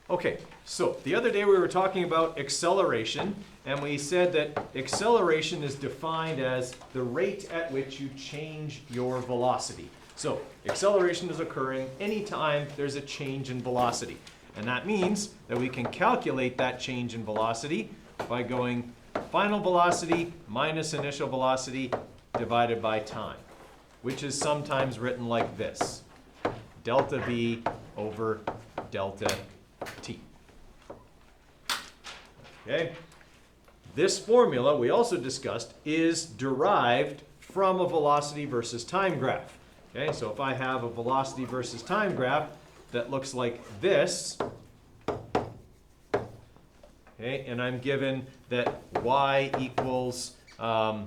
Okay, so the other day we were talking about acceleration, and we said that acceleration is defined as the rate at which you change your velocity. So acceleration is occurring anytime there's a change in velocity. And that means that we can calculate that change in velocity by going final velocity minus initial velocity divided by time, which is sometimes written like this: delta v over delta t. Okay? This formula, we also discussed, is derived from a velocity versus time graph. Okay, so if I have a velocity versus time graph that looks like this, okay, and I'm given that y equals, I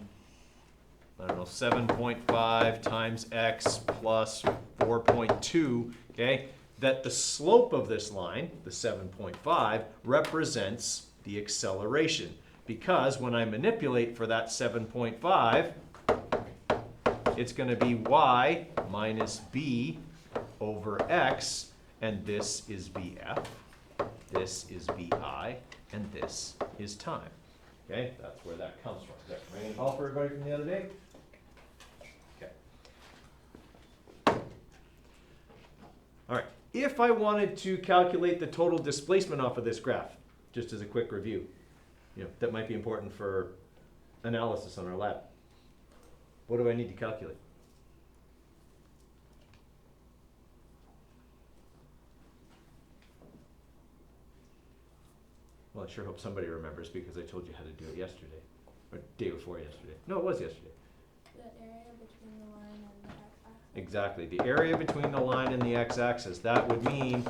don't know, 7.5 times x plus 4.2, okay, that the slope of this line, the 7.5, represents the acceleration. Because when I manipulate for that 7.5, it's going to be y minus b over x, and this is bf, this is bi, and this is time. Okay, that's where that comes from. Is that ringing a bell for everybody from the other day? Okay. All right. If I wanted to calculate the total displacement off of this graph, just as a quick review, that might be important for analysis on our lab. What do I need to calculate? Well, I sure hope somebody remembers, because I told you how to do it yesterday, or day before yesterday. No, it was yesterday. The area between the line and the x-axis. Exactly, the area between the line and the x-axis. That would mean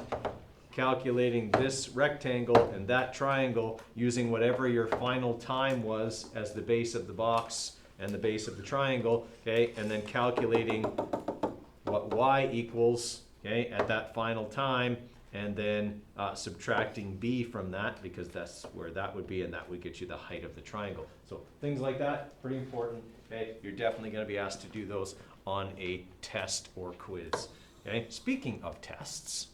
calculating this rectangle and that triangle using whatever your final time was as the base of the box and the base of the triangle, okay, and then calculating what y equals, okay, at that final time, and then subtracting b from that, because that's where that would be, and that would get you the height of the triangle. So things like that, pretty important. Okay, you're definitely going to be asked to do those on a test or quiz. Okay, speaking of tests,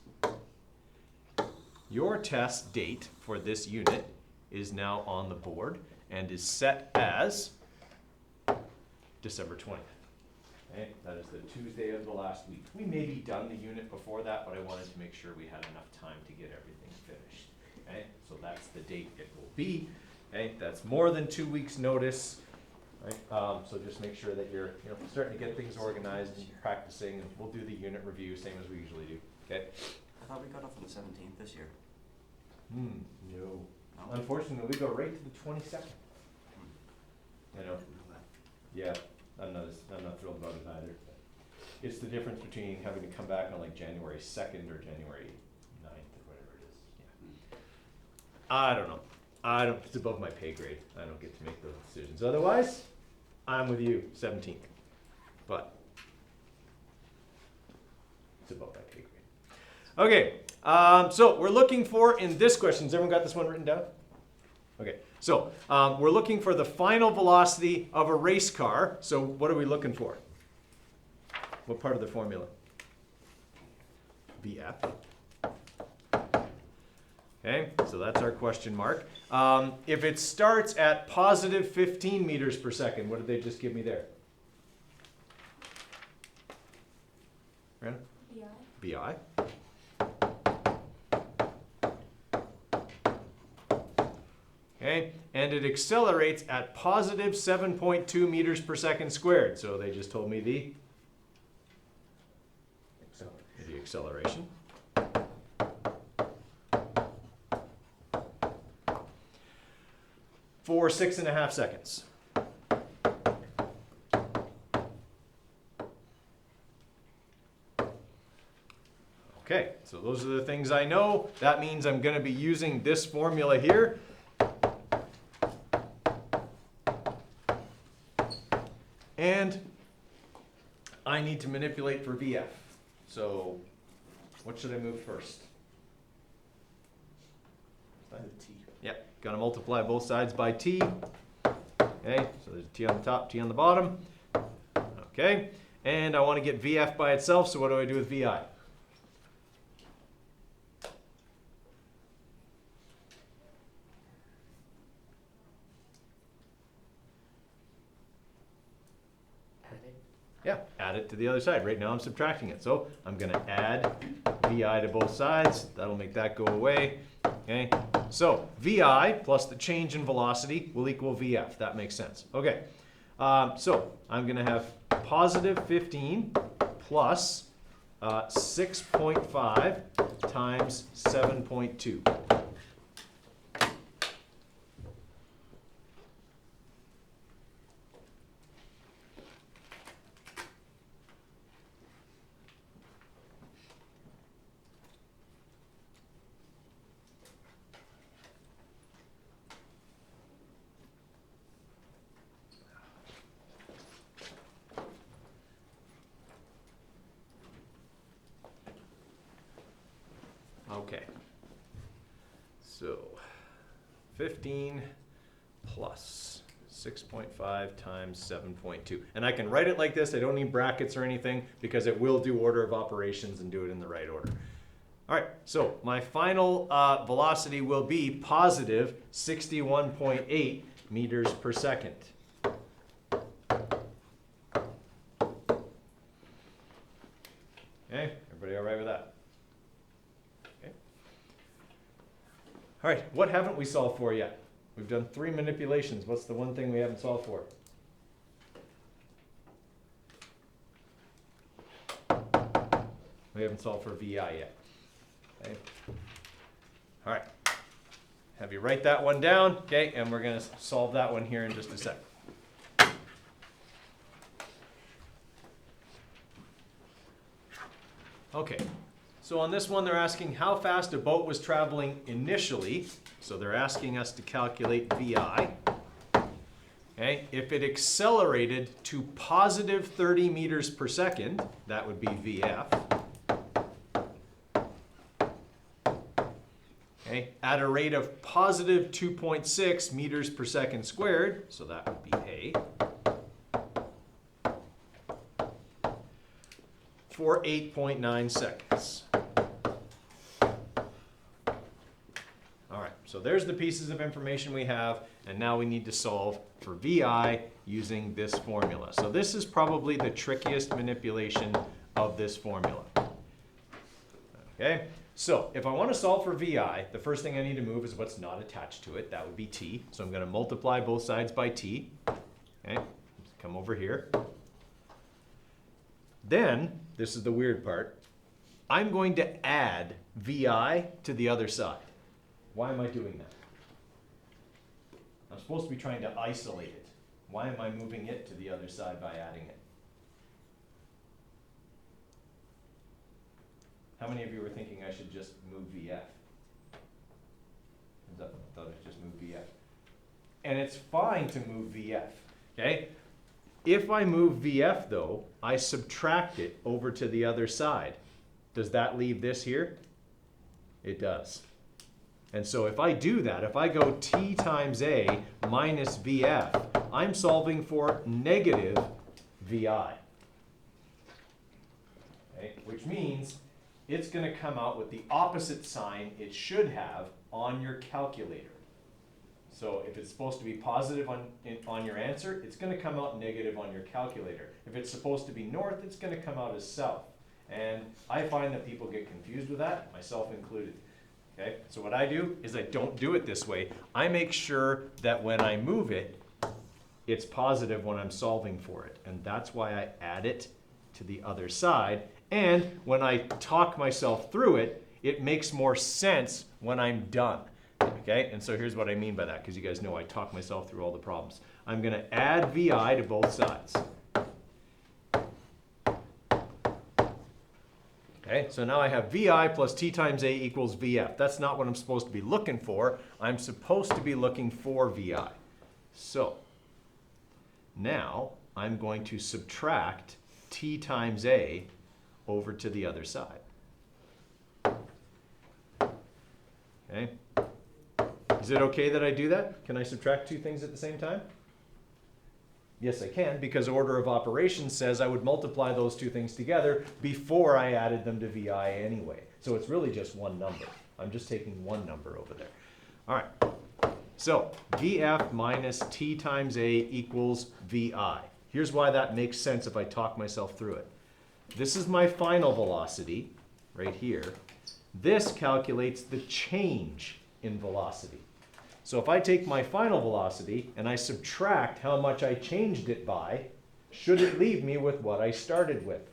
your test date for this unit is now on the board and is set as December 20th. Okay, that is the Tuesday of the last week. We may be done the unit before that, but I wanted to make sure we had enough time to get everything finished. Okay, so that's the date it will be. Okay, that's more than 2 weeks' notice. Right? So just make sure that you're starting to get things organized and practicing, and we'll do the unit review same as we usually do. Okay. I thought we got off on the 17th this year. No. Unfortunately, we go right to the 22nd. You know. Yeah, I'm not thrilled about it either. It's the difference between having to come back on like January 2nd or January 9th or whatever it is. Yeah. I don't know. It's above my pay grade. I don't get to make those decisions. Otherwise, I'm with you, 17th. But it's above my pay grade. Okay, so we're looking for, in this question, has everyone got this one written down? Okay, so we're looking for the final velocity of a race car. So what are we looking for? What part of the formula? VF. Okay, so that's our question mark. If it starts at positive 15 meters per second, what did they just give me there? Rana? BI. Okay, and it accelerates at positive 7.2 meters per second squared. So they just told me the acceleration. For 6.5 seconds. Okay, so those are the things I know. That means I'm going to be using this formula here. And I need to manipulate for VF. So what should I move first? T. Yep, got to multiply both sides by t. Okay, so there's a t on the top, t on the bottom. Okay, and I want to get VF by itself, so what do I do with VI? Yeah, add it to the other side. Right now I'm subtracting it. So I'm going to add VI to both sides. That'll make that go away. Okay, so VI plus the change in velocity will equal VF. That makes sense. Okay, so I'm going to have positive 15 plus 6.5 times 7.2. Okay, so 15 plus 6.5 times 7.2. And I can write it like this. I don't need brackets or anything because it will do order of operations and do it in the right order. All right, so my final velocity will be positive 61.8 meters per second. Okay, everybody all right with that? All right, what haven't we solved for yet? We've done 3 manipulations. What's the one thing we haven't solved for? We haven't solved for VI yet. Okay. All right, have you write that one down, okay, and we're going to solve that one here in just a sec. Okay. So on this one, they're asking how fast a boat was traveling initially. So they're asking us to calculate VI. Okay, if it accelerated to positive 30 meters per second, that would be VF. Okay, at a rate of positive 2.6 meters per second squared, so that would be A. For 8.9 seconds. All right, so there's the pieces of information we have, and now we need to solve for VI using this formula. So this is probably the trickiest manipulation of this formula. Okay, so if I want to solve for VI, the first thing I need to move is what's not attached to it. That would be T. So I'm going to multiply both sides by T. Okay, come over here. Then, this is the weird part, I'm going to add VI to the other side. Why am I doing that? I'm supposed to be trying to isolate it. Why am I moving it to the other side by adding it? How many of you were thinking I should just move VF? I thought I should just move VF. And it's fine to move VF, okay? If I move VF though, I subtract it over to the other side. Does that leave this here? It does. And so if I do that, if I go T times A minus VF, I'm solving for negative VI. Okay, which means it's going to come out with the opposite sign it should have on your calculator. So if it's supposed to be positive on your answer, it's going to come out negative on your calculator. If it's supposed to be north, it's going to come out as south. And I find that people get confused with that, myself included. Okay, so what I do is I don't do it this way. I make sure that when I move it, it's positive when I'm solving for it. And that's why I add it to the other side. And when I talk myself through it, it makes more sense when I'm done. Okay, and so here's what I mean by that, because you guys know I talk myself through all the problems. I'm going to add VI to both sides. Okay, so now I have VI plus T times A equals VF. That's not what I'm supposed to be looking for. I'm supposed to be looking for VI. So now I'm going to subtract T times A over to the other side. Okay. Is it okay that I do that? Can I subtract two things at the same time? Yes, I can, because order of operations says I would multiply those two things together before I added them to VI anyway. So it's really just one number. I'm just taking one number over there. All right. So VF minus T times A equals VI. here's why that makes sense if I talk myself through it. This is my final velocity, right here. This calculates the change in velocity. So if I take my final velocity and I subtract how much I changed it by, should it leave me with what I started with?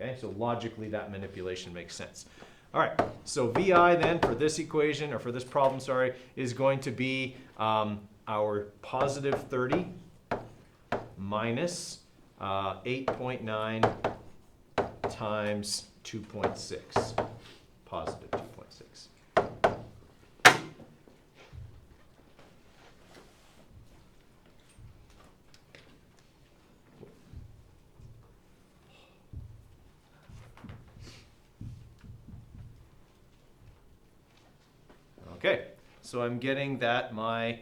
Okay, so logically that manipulation makes sense. All right, so VI then for this equation, or for this problem, sorry, is going to be our positive 30 minus 8.9 times 2.6, positive 2.6. Okay, so I'm getting that my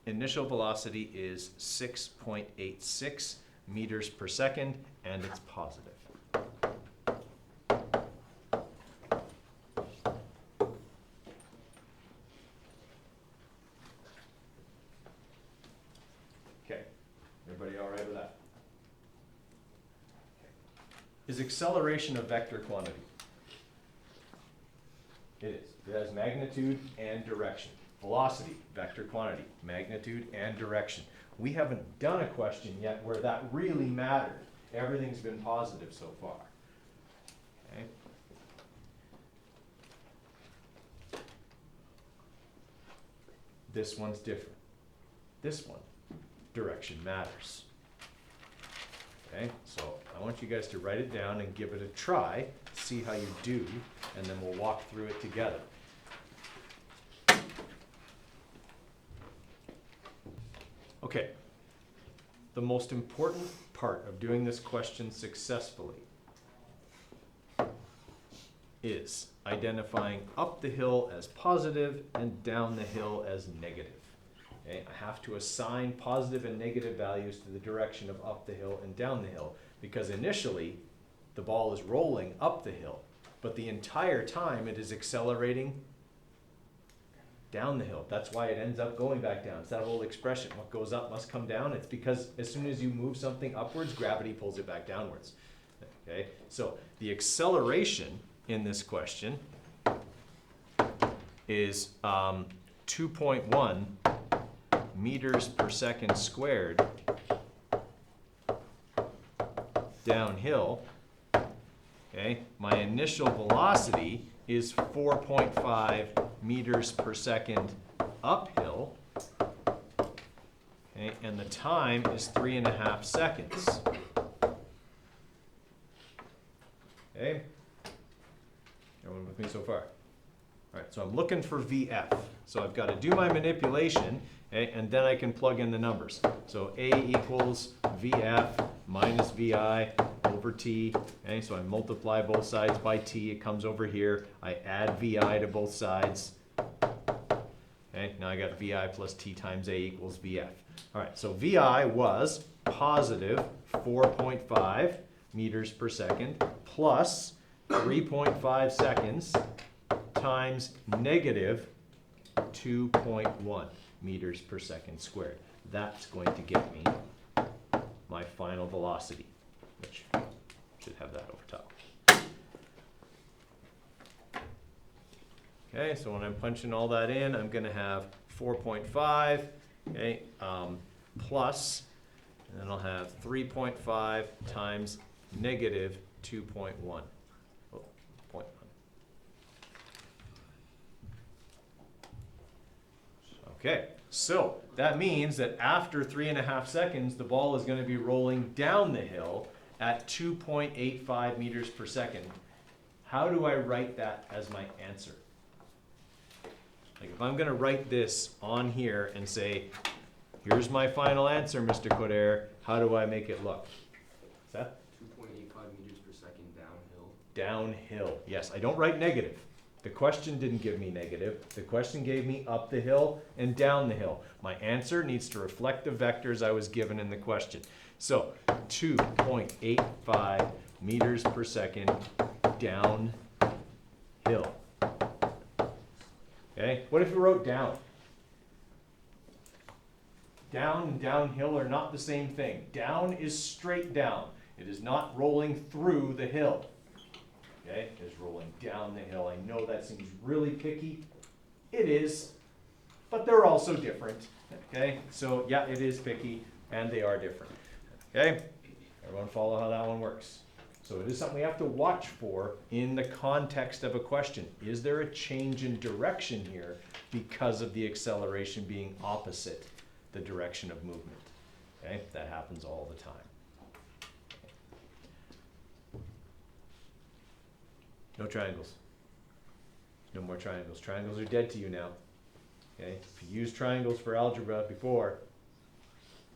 initial velocity is 6.86 meters per second, and it's positive. Okay, everybody all right with that? Is acceleration a vector quantity? It is. It has magnitude and direction. Velocity, vector quantity, magnitude and direction. We haven't done a question yet where that really mattered. Everything's been positive so far. Okay. This one's different. This one, direction matters. Okay, so I want you guys to write it down and give it a try, see how you do, and then we'll walk through it together. Okay, the most important part of doing this question successfully is identifying up the hill as positive and down the hill as negative. Okay, I have to assign positive and negative values to the direction of up the hill and down the hill, because initially the ball is rolling up the hill, but the entire time it is accelerating down the hill. That's why it ends up going back down. It's that whole expression, what goes up must come down. It's because as soon as you move something upwards, gravity pulls it back downwards. Okay, so the acceleration in this question is 2.1 meters per second squared downhill. Okay, my initial velocity is 4.5 meters per second uphill. Okay, and the time is 3.5 seconds. Okay, everyone with me so far? All right, so I'm looking for VF. So I've got to do my manipulation, okay, and then I can plug in the numbers. So A equals VF minus VI over T. Okay, so I multiply both sides by T. It comes over here. I add VI to both sides. Okay, now I got VI plus T times A equals VF. All right, so VI was positive 4.5 meters per second plus 3.5 seconds times negative 2.1 meters per second squared. That's going to get me my final velocity, which should have that over top. Okay, so when I'm punching all that in, I'm going to have 4.5, okay, plus, and then I'll have 3.5 times negative 2.1. Oh, 0.1. Okay, so that means that after 3.5 seconds, the ball is going to be rolling down the hill at 2.85 meters per second. How do I write that as my answer? Like if I'm going to write this on here and say, here's my final answer, Mr. Coderre, how do I make it look? Is that? 2.85 meters per second downhill. Downhill. Yes, I don't write negative. The question didn't give me negative. The question gave me up the hill and down the hill. My answer needs to reflect the vectors I was given in the question. So 2.85 meters per second downhill. Okay, what if we wrote down? down and downhill are not the same thing. Down is straight down. It is not rolling through the hill. Okay, it is rolling down the hill. I know that seems really picky. It is, but they're also different. Okay, so yeah, it is picky, and they are different. Okay, everyone follow how that one works. So it is something we have to watch for in the context of a question. Is there a change in direction here because of the acceleration being opposite the direction of movement? Okay, that happens all the time. No triangles. No more triangles. Triangles are dead to you now. Okay, if you used triangles for algebra before,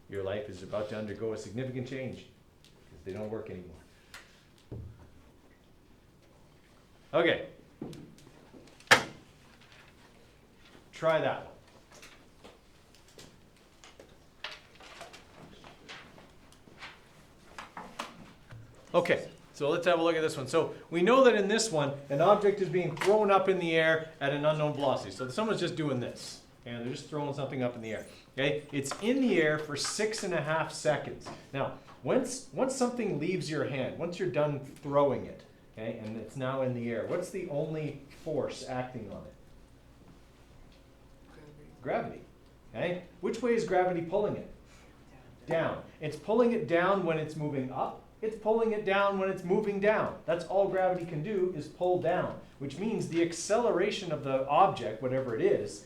your life is about to undergo a significant change because they don't work anymore. Okay. Try that one. Okay, so let's have a look at this one. So we know that in this one, an object is being thrown up in the air at an unknown velocity. So someone's just doing this, and they're just throwing something up in the air. Okay, it's in the air for 6.5 seconds. Now, once something leaves your hand, once you're done throwing it, okay, and it's now in the air, what's the only force acting on it? Gravity. Okay, which way is gravity pulling it? Down. It's pulling it down when it's moving up. It's pulling it down when it's moving down. That's all gravity can do, is pull down, which means the acceleration of the object, whatever it is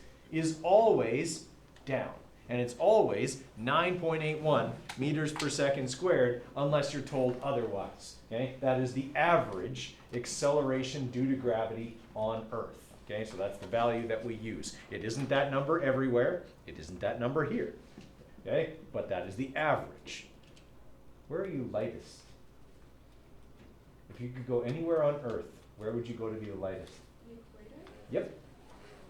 always down. And it's always 9.81 meters per second squared, unless you're told otherwise. Okay? That is the average acceleration due to gravity on Earth. Okay? So that's the value that we use. It isn't that number everywhere. It isn't that number here. Okay? But that is the average. Where are you lightest? If you could go anywhere on Earth, where would you go to be the lightest? The equator? Yep,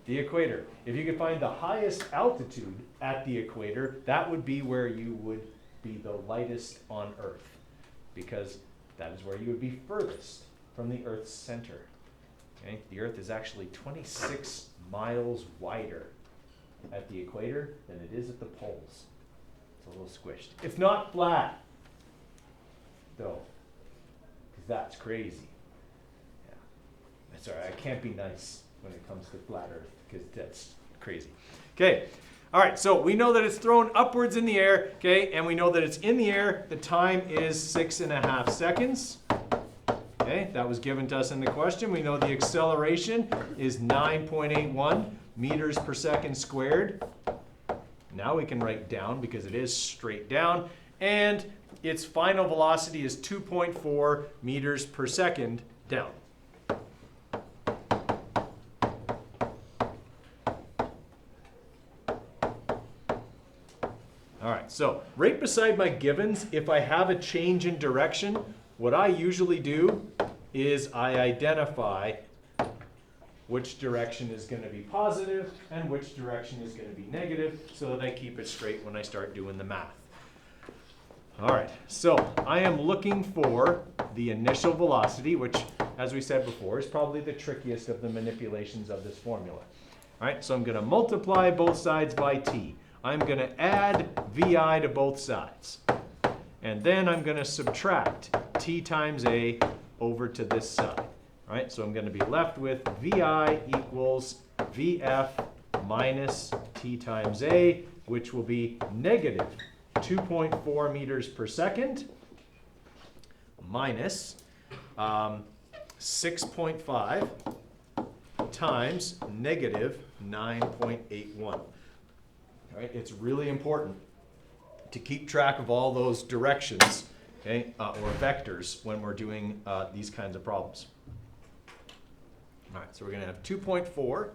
the equator. If you could find the highest altitude at the equator, that would be where you would be the lightest on Earth, because that is where you would be furthest from the Earth's center. Okay? The Earth is actually 26 miles wider at the equator than it is at the poles. It's a little squished. It's not flat, though, because that's crazy. Yeah. That's all right. I can't be nice when it comes to flat Earth, because that's crazy. Okay. All right. So we know that it's thrown upwards in the air. Okay. And we know that it's in the air. The time is 6.5 seconds. Okay. That was given to us in the question. We know the acceleration is 9.81 meters per second squared. Now we can write down because it is straight down. And its final velocity is 2.4 meters per second down. All right, so right beside my givens, if I have a change in direction, what I usually do is I identify which direction is going to be positive and which direction is going to be negative, so that I keep it straight when I start doing the math. All right, so I am looking for the initial velocity, which, as we said before, is probably the trickiest of the manipulations of this formula. All right, so I'm going to multiply both sides by t. I'm going to add vi to both sides. And then I'm going to subtract t times a over to this side. All right, so I'm going to be left with vi equals vf minus t times a, which will be negative 2.4 meters per second minus 6.5 times negative 9.81. All right, it's really important to keep track of all those directions, okay, or vectors when we're doing these kinds of problems. All right, so we're going to have 2.4.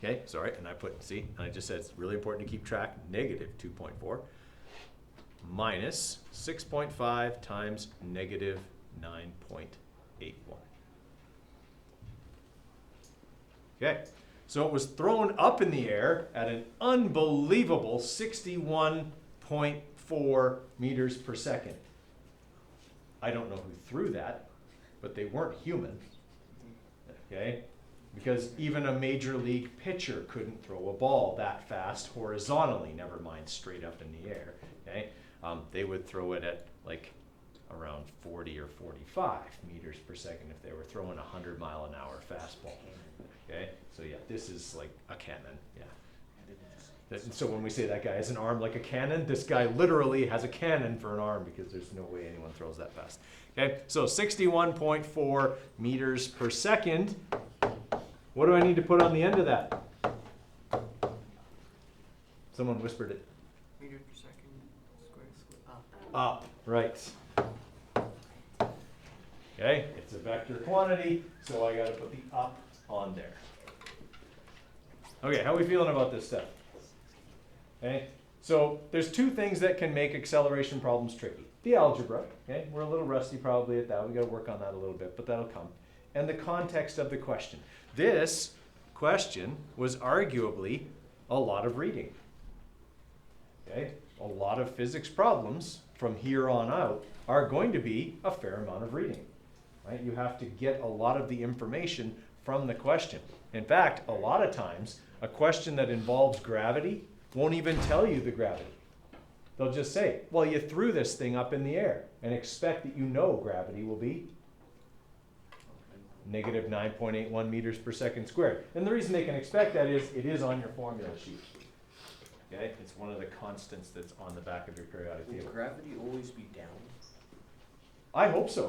Okay, sorry, and I put, see, and I just said it's really important to keep track, negative 2.4 minus 6.5 times negative 9.81. Okay, so it was thrown up in the air at an unbelievable 61.4 meters per second. I don't know who threw that, but they weren't human. Okay, because even a major league pitcher couldn't throw a ball that fast horizontally, never mind straight up in the air, okay? They would throw it at like around 40 or 45 meters per second if they were throwing a 100-mile-an-hour fastball, okay? So yeah, this is like a cannon, yeah. So when we say that guy has an arm like a cannon, this guy literally has a cannon for an arm because there's no way anyone throws that fast. Okay, so 61.4 meters per second. What do I need to put on the end of that? Someone whispered it. Meters per second, square, up. Up, right. Okay, it's a vector quantity, so I gotta put the up on there. Okay, how are we feeling about this stuff? Okay, so there's two things that can make acceleration problems tricky. The algebra, okay, we're a little rusty probably at that. We gotta work on that a little bit, but that'll come. And the context of the question. This question was arguably a lot of reading. Okay, a lot of physics problems from here on out are going to be a fair amount of reading, right? You have to get a lot of the information from the question. In fact, a lot of times, a question that involves gravity won't even tell you the gravity. They'll just say, well, you threw this thing up in the air and expect that you know gravity will be negative 9.81 meters per second squared. And the reason they can expect that is it is on your formula sheet. Okay, it's one of the constants that's on the back of your periodic Will table. gravity always be down? I hope so.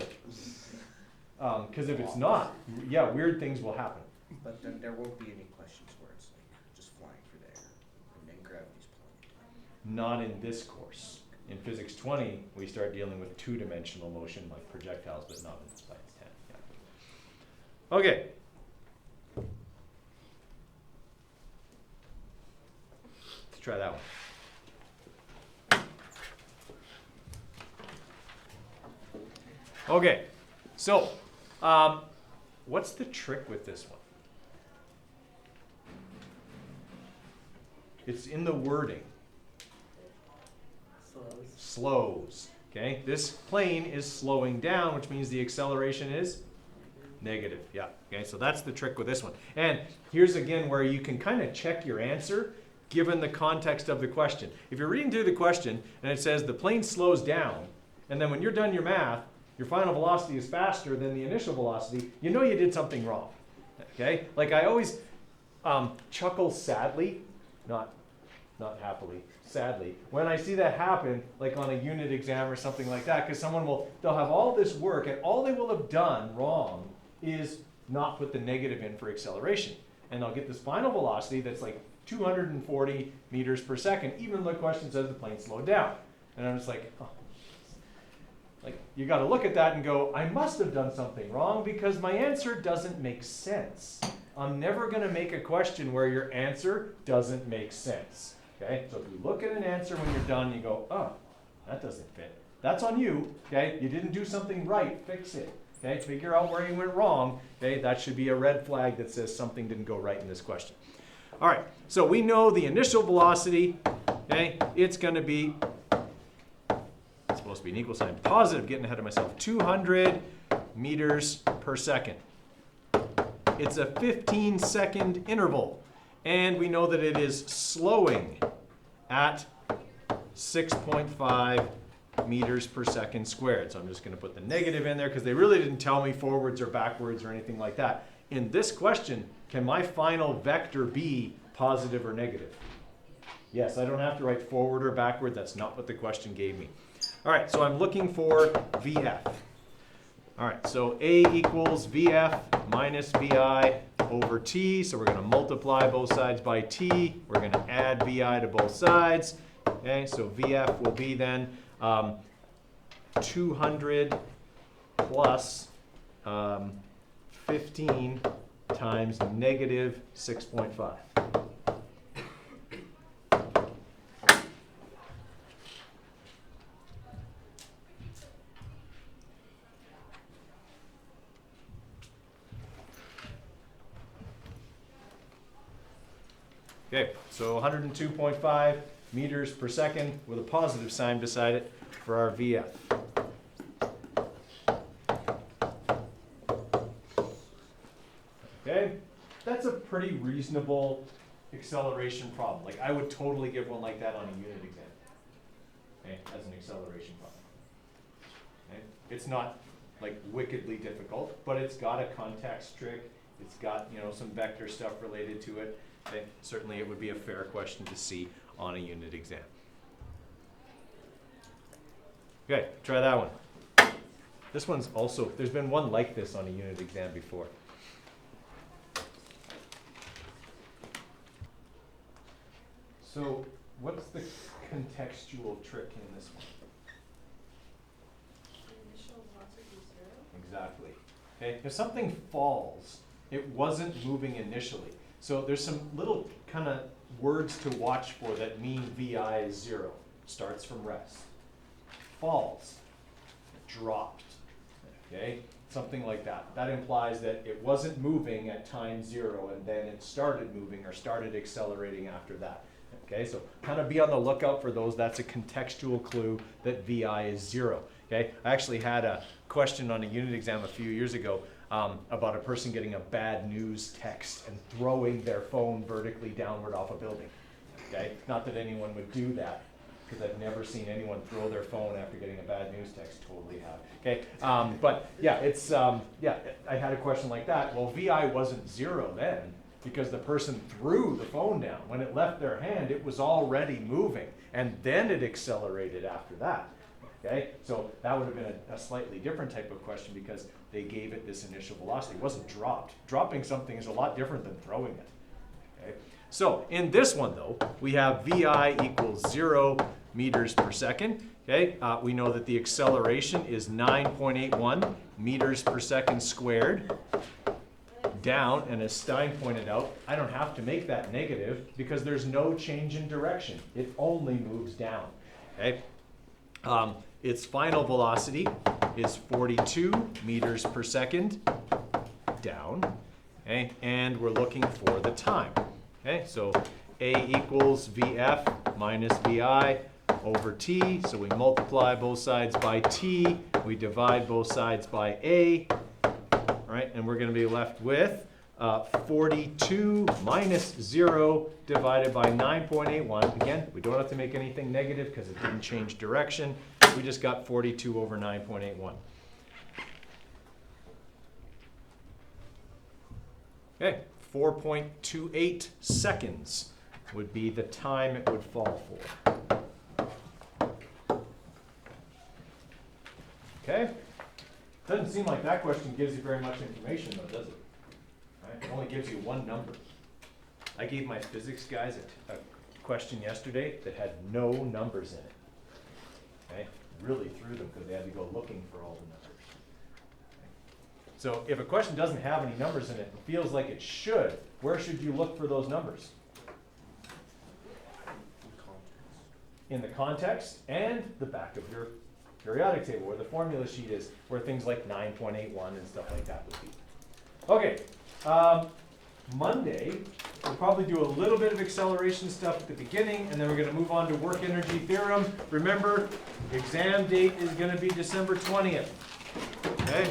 Because if it's not, yeah, weird things will happen. But then there won't be any questions where it's like just flying through the air and then gravity's pulling. Not in this course. In Physics 20, we start dealing with two-dimensional motion like projectiles, but not in Science 10. Yeah. Okay. Let's try that one. Okay, so what's the trick with this one? It's in the wording. Slows. Okay, this plane is slowing down, which means the acceleration is negative. Yeah. Okay, so that's the trick with this one. And here's again where you can kind of check your answer given the context of the question. If you're reading through the question and it says the plane slows down, and then when you're done your math, your final velocity is faster than the initial velocity, you know you did something wrong. Okay? Like I always chuckle sadly, not happily, sadly, when I see that happen, like on a unit exam or something like that, because they'll have all this work and all they will have done wrong is not put the negative in for acceleration. And they'll get this final velocity that's like 240 meters per second, even though the question says the plane slowed down. And I'm just like, oh. Like, you got to look at that and go, I must have done something wrong because my answer doesn't make sense. I'm never going to make a question where your answer doesn't make sense. Okay? So if you look at an answer when you're done, you go, oh, that doesn't fit. That's on you. Okay? You didn't do something right. Fix it. Okay? Figure out where you went wrong. Okay? That should be a red flag that says something didn't go right in this question. All right. So we know the initial velocity. Okay? It's going to be supposed to be an equal sign positive, getting ahead of myself, 200 meters per second. It's a 15-second interval, and we know that it is slowing at 6.5 meters per second squared. So I'm just going to put the negative in there because they really didn't tell me forwards or backwards or anything like that. In this question, can my final vector be positive or negative? Yes, I don't have to write forward or backward. That's not what the question gave me. All right, so I'm looking for VF. All right, so A equals VF minus VI over T. So we're going to multiply both sides by T. We're going to add VI to both sides. Okay, so VF will be then 200 plus 15 times negative 6.5. Okay, so 102.5 meters per second with a positive sign beside it for our VF. Okay, that's a pretty reasonable acceleration problem. Like, I would totally give one like that on a unit exam, okay, as an acceleration problem. Okay? It's not like wickedly difficult, but it's got a context trick. It's got, you know, some vector stuff related to it. Okay? Certainly it would be a fair question to see on a unit exam. Okay, try that one. This one's also, there's been one like this on a unit exam before. So what's the contextual trick in this one? Initial velocity is 0. Exactly. Okay, if something falls, it wasn't moving initially. So there's some little kind of words to watch for that mean VI is 0. Starts from rest. Falls. Dropped. Okay, something like that. That implies that it wasn't moving at time 0 and then it started moving or started accelerating after that. Okay, so kind of be on the lookout for those. That's a contextual clue that VI is 0. Okay, I actually had a question on a unit exam a few years ago about a person getting a bad news text and throwing their phone vertically downward off a building. Okay, not that anyone would do that, because I've never seen anyone throw their phone after getting a bad news text. Totally have. Okay, but yeah, it's yeah. I had a question like that. Well, VI wasn't 0 then, because the person threw the phone down. When it left their hand, it was already moving, and then it accelerated after that. Okay, so that would have been a slightly different type of question because they gave it this initial velocity. It wasn't dropped. Dropping something is a lot different than throwing it. Okay, so in this one though, we have VI equals 0 meters per second. Okay, we know that the acceleration is 9.81 meters per second squared. Down, and as Stein pointed out, I don't have to make that negative because there's no change in direction. It only moves down. Okay. Its final velocity is 42 meters per second down. Okay, and we're looking for the time. Okay, so A equals VF minus VI over T. So we multiply both sides by T. We divide both sides by A. All right, and we're going to be left with 42 minus 0 divided by 9.81. Again, we don't have to make anything negative because it didn't change direction. We just got 42 over 9.81. Okay, 4.28 seconds would be the time it would fall for. Okay? Doesn't seem like that question gives you very much information though, does it? Right? It only gives you one number. I gave my physics guys a question yesterday that had no numbers in it. Okay? Really threw them because they had to go looking for all the numbers. Okay? So if a question doesn't have any numbers in it and feels like it should, where should you look for those numbers? In the context and the back of your periodic table, where the formula sheet is, where things like 9.81 and stuff like that would be. Okay, Monday, we'll probably do a little bit of acceleration stuff at the beginning, and then we're going to move on to work energy theorem. Remember, exam date is going to be December 20th. Okay?